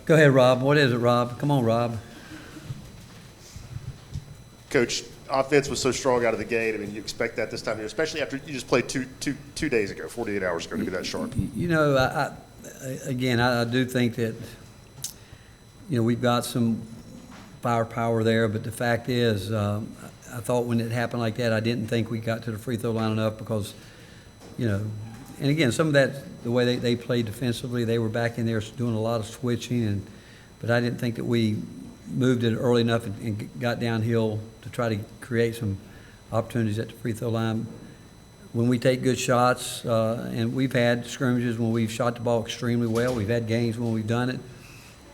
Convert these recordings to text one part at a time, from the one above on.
Go ahead, Rob. What is it, Rob? Come on, Rob. Coach, offense was so strong out of the gate. I mean, you expect that this time of year, especially after you just played two days ago, 48 hours ago, to be that sharp. You know, I do think that, you know, we've got some firepower there, but the fact is, I thought when it happened like that, I didn't think we got to the free throw line enough because, you know, and again, some of that, the way they played defensively, they were back in there doing a lot of switching, but I didn't think that we moved it early enough and got downhill to try to create some opportunities at the free throw line. When we take good shots, and we've had scrimmages when we've shot the ball extremely well. We've had games when we've done it.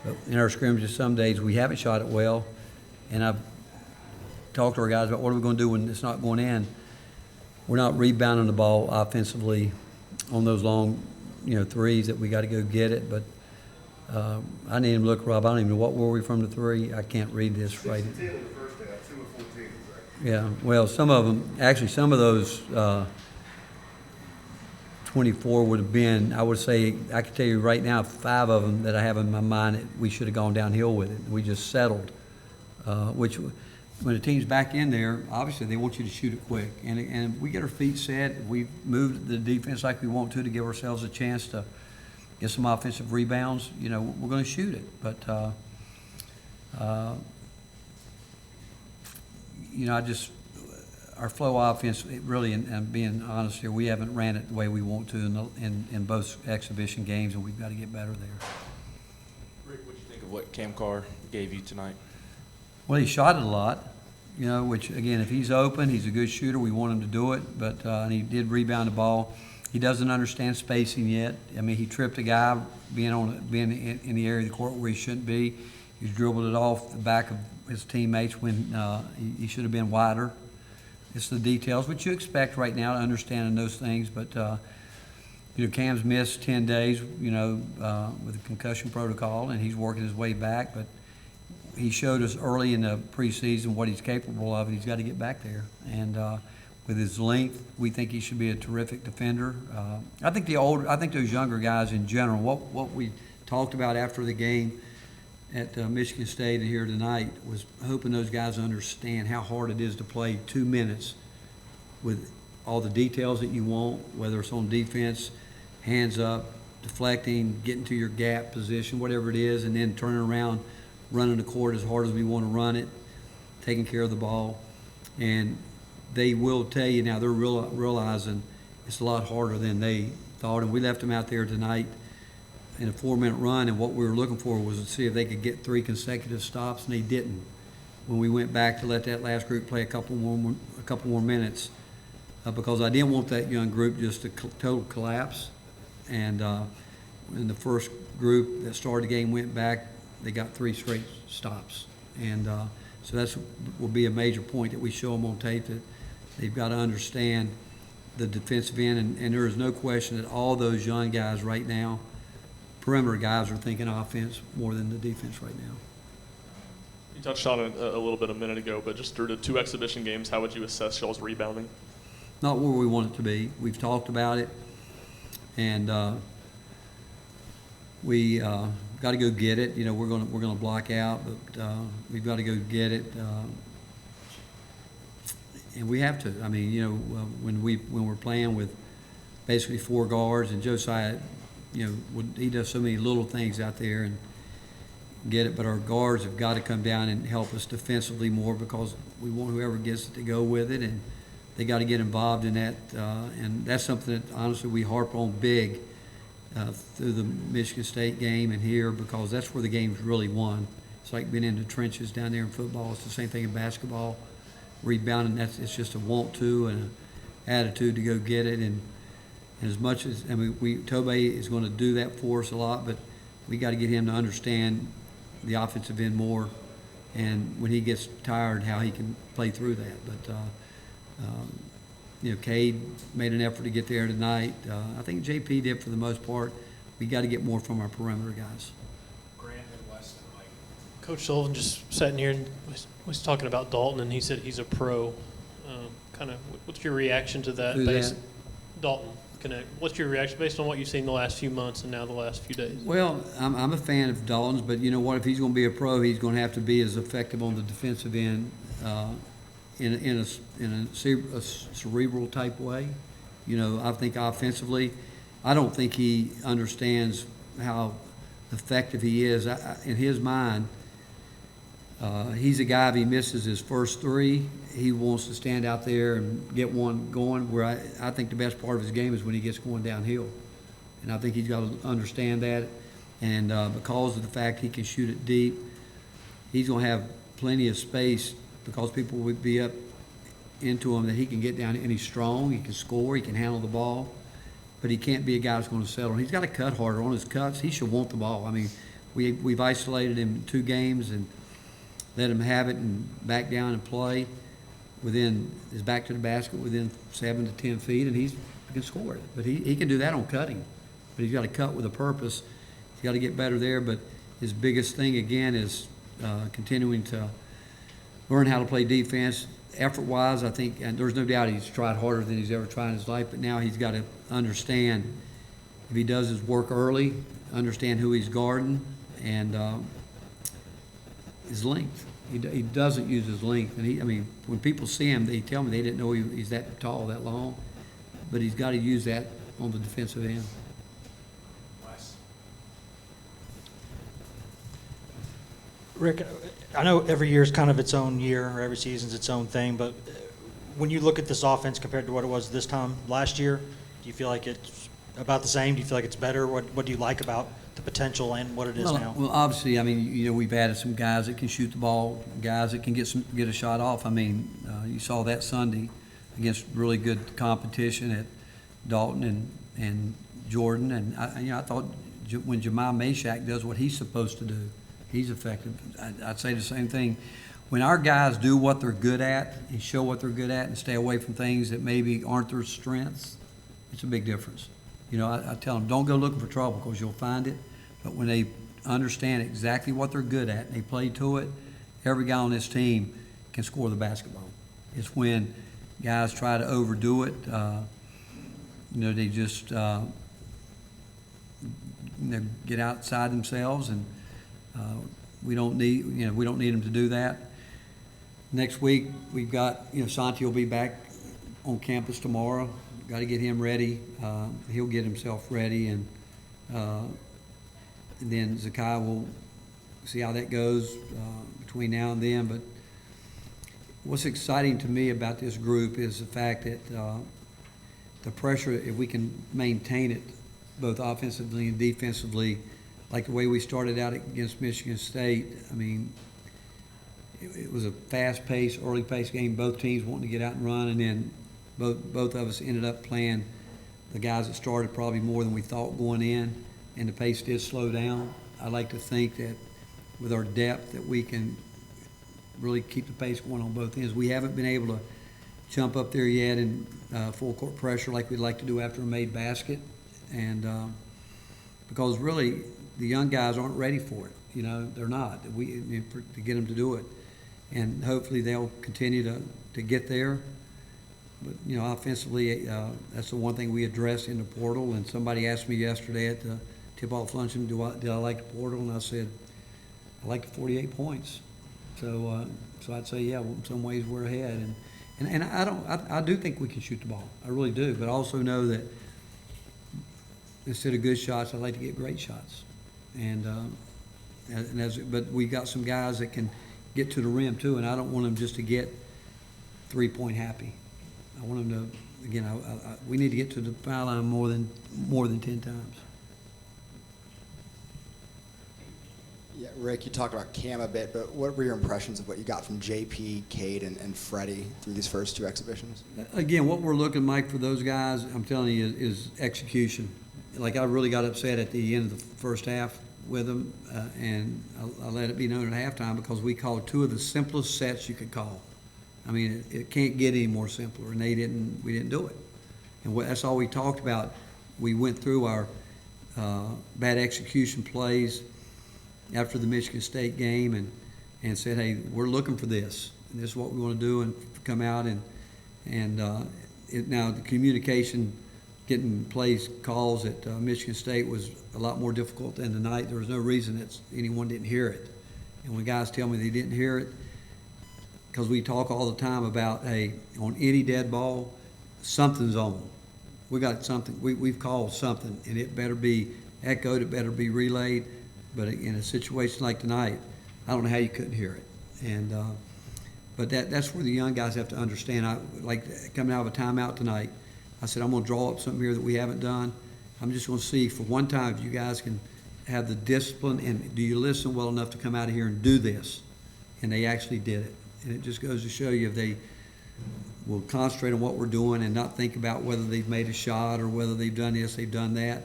But in our scrimmages, some days we haven't shot it well. And I've talked to our guys about what are we going to do when it's not going in. We're not rebounding the ball offensively on those long, threes that we got to go get it. But I didn't even look, Rob. I don't even know what were we from the three. I can't read this right. 6 of 10 in the first half, 2 of 14. Yeah, well, some of them, actually, some of those 24 would have been, I would say, I can tell you right now, 5 of them that I have in my mind that we should have gone downhill with it. We just settled, which when the team's back in there, obviously they want you to shoot it quick. And we get our feet set. We've moved the defense like we want to give ourselves a chance to get some offensive rebounds. We're going to shoot it. But, our flow offense, and being honest here, we haven't ran it the way we want to in both exhibition games, and we've got to get better there. Rick, what do you think of what Cam Carr gave you tonight? Well, he shot it a lot, which, again, if he's open, he's a good shooter. We want him to do it, but and he did rebound the ball. He doesn't understand spacing yet. I mean, he tripped a guy being in the area of the court where he shouldn't be. He's dribbled it off the back of his teammates when he should have been wider. It's the details, which you expect right now to understand in those things. But, Cam's missed 10 days, with a concussion protocol, and he's working his way back. But he showed us early in the preseason what he's capable of, and he's got to get back there. And with his length, we think he should be a terrific defender. I think those younger guys in general, what we talked about after the game at Michigan State here tonight was hoping those guys understand how hard it is to play 2 minutes with all the details that you want, whether it's on defense, hands up, deflecting, getting to your gap position, whatever it is, and then turning around, running the court as hard as we want to run it, taking care of the ball. And they will tell you now, they're realizing it's a lot harder than they thought. And we left them out there tonight in a 4-minute run, and what we were looking for was to see if they could get 3 consecutive stops, and they didn't. When we went back to let that last group play a couple more minutes, because I didn't want that young group just to total collapse. And in the first group that started the game went back, they got 3 straight stops. And so that will be a major point that we show them on tape, that they've got to understand the defensive end. And there is no question that all those young guys right now, perimeter guys, are thinking offense more than the defense right now. You touched on it a little bit a minute ago, but just through the 2 exhibition games, how would you assess y'all's rebounding? Not where we want it to be. We've talked about it, and we got to go get it. We're gonna block out, but we've got to go get it, and we have to. I mean, when we're playing with basically 4 guards, and Josiah, he does so many little things out there and get it, but our guards have got to come down and help us defensively more, because we want whoever gets it to go with it, and they got to get involved in that, and that's something that honestly we harp on big through the Michigan State game and here, because that's where the game's really won. It's like being in the trenches down there in football. It's the same thing in basketball. Rebounding, it's just a want to and an attitude to go get it. And as much as, Tobey is going to do that for us a lot, but we got to get him to understand the offensive end more, and when he gets tired, how he can play through that. But Cade made an effort to get there tonight. I think JP did for the most part. We got to get more from our perimeter guys. Grant and Weston, Coach Sullivan just sat in here and was talking about Dalton, and he said he's a pro. What's your reaction to that? Who's that? Dalton. connect. What's your reaction based on what you've seen the last few months and now the last few days? Well, I'm a fan of Dalton's, but you know what? If he's going to be a pro, he's going to have to be as effective on the defensive end in a cerebral type way. You know, I think offensively, I don't think he understands how effective he is. In his mind, he's a guy, if he misses his first three, he wants to stand out there and get one going, where I think the best part of his game is when he gets going downhill. And I think he's got to understand that. And because of the fact he can shoot it deep, he's going to have plenty of space because people would be up into him that he can get down, and he's strong, he can score, he can handle the ball. But he can't be a guy that's going to settle. He's got to cut harder. On his cuts, he should want the ball. I mean, we've isolated him in 2 games and let him have it and back down and play within his back to the basket within 7 to 10 feet, and he can score it. But he can do that on cutting. But he's got to cut with a purpose. He's got to get better there. But his biggest thing, again, is continuing to learn how to play defense. Effort-wise, I think, and there's no doubt he's tried harder than he's ever tried in his life, but now he's got to understand, if he does his work early, understand who he's guarding, and his length. He doesn't use his length. And I mean, when people see him, they tell me they didn't know he's that tall, that long, but he's got to use that on the defensive end. Rick, I know every year is kind of its own year, or every season's its own thing, but when you look at this offense compared to what it was this time last year, do you feel like it's about the same? Do you feel like it's better? What do you like about the potential and what it is now? Well, obviously, I mean, you know, we've added some guys that can shoot the ball, guys that can get a shot off. I mean, you saw that Sunday against really good competition at Dalton and Jordan, and I thought when Jemai Meshack does what he's supposed to do, he's effective. I'd say the same thing. When our guys do what they're good at and show what they're good at and stay away from things that maybe aren't their strengths, it's a big difference. You know, I tell them, don't go looking for trouble because you'll find it. But when they understand exactly what they're good at and they play to it, every guy on this team can score the basketball. It's when guys try to overdo it, you know, they just get outside themselves, and we don't need them to do that. Next week we've got, you know, Santi will be back on campus tomorrow. Got to get him ready. He'll get himself ready, and then Zakai will see how that goes between now and then. But what's exciting to me about this group is the fact that the pressure, if we can maintain it both offensively and defensively, like the way we started out against Michigan State. I mean, it was a fast-paced, early-paced game, both teams wanting to get out and run, and then both of us ended up playing the guys that started probably more than we thought going in, and the pace did slow down. I like to think that with our depth that we can really keep the pace going on both ends. We haven't been able to jump up there yet in full-court pressure like we'd like to do after a made basket, and because really the young guys aren't ready for it. You know, they're not. To get them to do it, and hopefully they'll continue to get there. But you know, offensively, that's the one thing we address in the portal. And somebody asked me yesterday at the tip-off luncheon, did I like the portal? And I said, I like the 48 points. So I'd say, yeah, in some ways we're ahead. And I do think we can shoot the ball. I really do. But I also know that instead of good shots, I like to get great shots. But we got some guys that can get to the rim too, and I don't want them just to get 3-point happy. I want them to, again, we need to get to the foul line more than 10 times. Yeah, Rick, you talked about Cam a bit, but what were your impressions of what you got from JP, Cade, and Freddie through these first 2 exhibitions? Again, what we're looking, Mike, for those guys, I'm telling you, is execution. Like, I really got upset at the end of the first half with them, and I let it be known at halftime because we called 2 of the simplest sets you could call. I mean, it can't get any more simpler, and we didn't do it. And that's all we talked about. We went through our bad execution plays after the Michigan State game and said, hey, we're looking for this. And this is what we want to do and come out. And now the communication getting plays calls at Michigan State was a lot more difficult than tonight. There was no reason that anyone didn't hear it. And when guys tell me they didn't hear it, because we talk all the time about, hey, on any dead ball, something's on. We got something, we've called something, and it better be echoed, it better be relayed. But in a situation like tonight, I don't know how you couldn't hear it. And but that's where the young guys have to understand. Like coming out of a timeout tonight, I said, I'm going to draw up something here that we haven't done. I'm just going to see for one time if you guys can have the discipline and do you listen well enough to come out of here and do this. And they actually did it. And it just goes to show you if they will concentrate on what we're doing and not think about whether they've made a shot or whether they've done this, they've done that.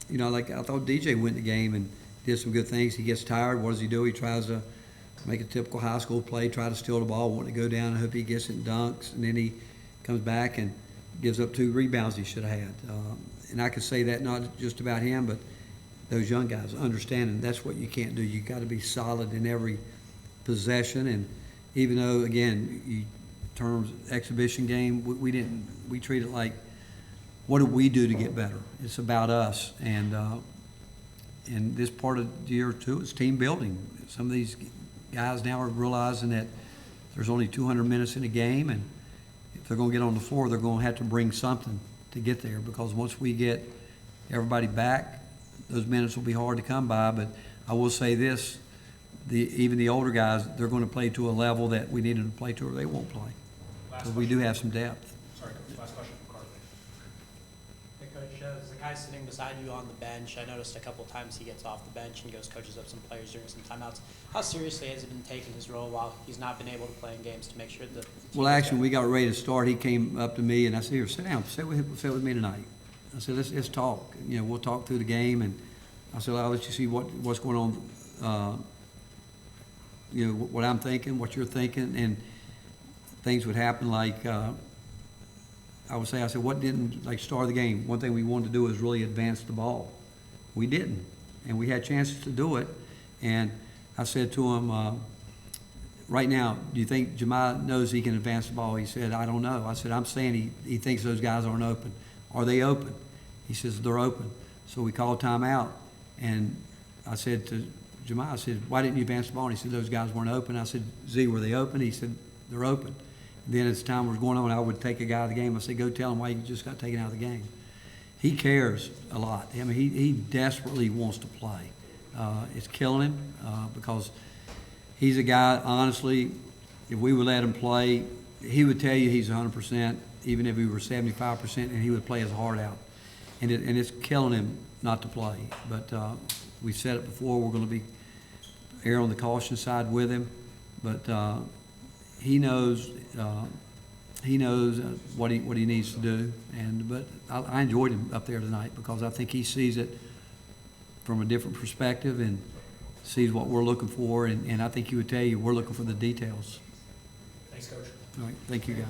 You know, like I thought DJ went in the game and did some good things. He gets tired. What does he do? He tries to make a typical high school play, try to steal the ball, want to go down and hope he gets it and dunks. And then he comes back and gives up 2 rebounds he should have had. And I could say that not just about him, but those young guys understanding that's what you can't do. You got to be solid in every possession. And even though, again, in terms of exhibition game, we treat it like, what do we do to get better? It's about us. And this part of the year, too, is team building. Some of these guys now are realizing that there's only 200 minutes in a game, and if they're going to get on the floor, they're going to have to bring something to get there, because once we get everybody back, those minutes will be hard to come by. But I will say this, even the older guys, they're going to play to a level that we need them to play to or they won't play. So we do have some depth. Sorry, Coach, last question from Carly. Hey, Coach, as the guy sitting beside you on the bench, I noticed a couple times he gets off the bench and goes coaches up some players during some timeouts. How seriously has it been taking his role while he's not been able to play in games to make sure that the team Well, is actually, better? we got ready to start. He came up to me and I said, here, sit down, sit with me tonight. I said, let's talk. You know, we'll talk through the game. And I said, I'll let you see what's going on, you know, what I'm thinking, what you're thinking. And things would happen like, I said, what didn't, like, start the game? One thing we wanted to do is really advance the ball. We didn't. And we had chances to do it. And I said to him, right now, do you think Jemiah knows he can advance the ball? He said, I don't know. I said, I'm saying he thinks those guys aren't open. Are they open? He says, they're open. So we called timeout. And I said to Jemiah, I said, why didn't you advance the ball? And he said, those guys weren't open. I said, Z, were they open? He said, they're open. Then as time was going on, I would take a guy out of the game. I said, go tell him why you just got taken out of the game. He cares a lot. I mean, he desperately wants to play. It's killing him because he's a guy, honestly, if we would let him play, he would tell you he's 100%, even if he were 75%, and he would play his heart out. And it's killing him not to play. But we've said it before, we're going to be err on the caution side with him. But he knows what he needs to do. But I enjoyed him up there tonight because I think he sees it from a different perspective and sees what we're looking for. And I think he would tell you we're looking for the details. Thanks, Coach. All right, thank you, guys.